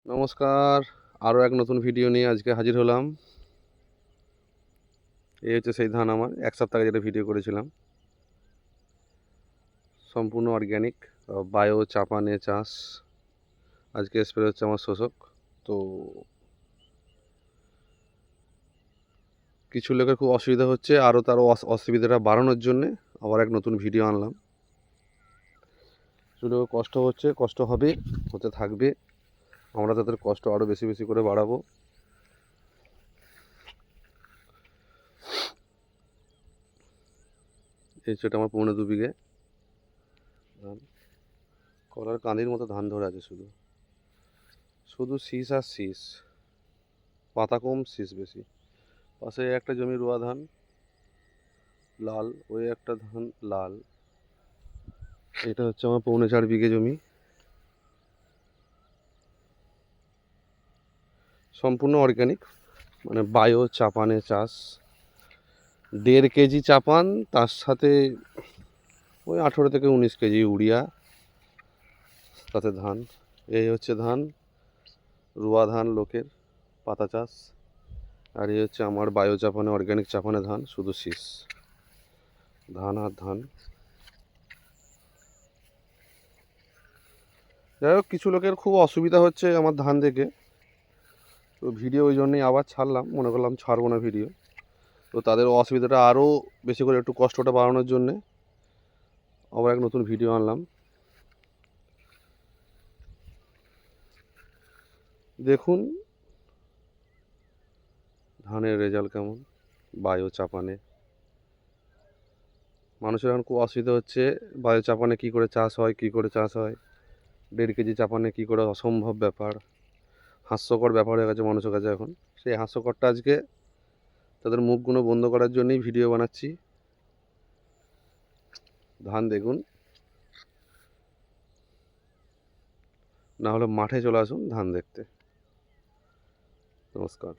নমস্কার, আরও এক নতুন ভিডিও নিয়ে আজকে হাজির হলাম। এই হচ্ছে সেই ধান আমার 1 সপ্তাহ আগে যেটা ভিডিও করেছিলাম, সম্পূর্ণ অর্গ্যানিক বায়ো চাপানে চাষ। আজকে স্প্রে হচ্ছে আমার শোষক। তো কিছু লোকের খুব অসুবিধা হচ্ছে, আরও তারও অসুবিধাটা বাড়ানোর জন্যে আবার এক নতুন ভিডিও আনলাম। কিছু লোকের কষ্ট হচ্ছে, কষ্ট হবে, হতে থাকবে। আমরা তাদের কষ্ট আরও বেশি বেশি করে বাড়াবো। এই সেটা আমার 2.5 বিঘে ধান, কলার কাঁদির মতো ধান ধরে আছে। শুধু শুধু শীষ আর শীষ, পাতা কম শীষ বেশি। পাশে একটা জমি রোয়া ধান লাল, ওই একটা ধান লাল। এটা হচ্ছে আমার 4.5 বিঘে জমি, সম্পূর্ণ অর্গ্যানিক, মানে বায়ো চাপানে চাষ। 1.5 কেজি চাপান, তার সাথে ওই 18 থেকে 19 কেজি ইউরিয়া, তাতে ধান। এই হচ্ছে ধান, রোয়া ধান লোকের, পাতা চাষ। আর এই হচ্ছে আমার বায়ো চাপানে অর্গ্যানিক চাপানে ধান, শুধু শীষ, ধান আর ধান। যাই হোক, কিছু লোকের খুব অসুবিধা হচ্ছে আমার ধান দেখে, তো ভিডিও ওই জন্যই আবার ছাড়লাম। মনে করলাম ছাড়বো না ভিডিও, তো তাদের অসুবিধাটা আরও বেশি করে একটু কষ্টটা বাড়ানোর জন্যে আবার এক নতুন ভিডিও আনলাম। দেখুন ধানের রেজাল্ট কেমন বায়ো চাপানে। মানুষের এখন খুব অসুবিধা হচ্ছে, বায়ো চাপানে কী করে চাষ হয়, কী করে চাষ হয়। 1.5 কেজি চাপানে কী করে, অসম্ভব ব্যাপার, হাস্যকর ব্যাপার হয়ে গেছে মানুষের কাছে এখন। সেই হাস্যকরটা আজকে তাদের মুখগুলো বন্ধ করার জন্যই ভিডিও বানাচ্ছি। ধান দেখুন, না হলে মাঠে চলে আসুন ধান দেখতে। নমস্কার।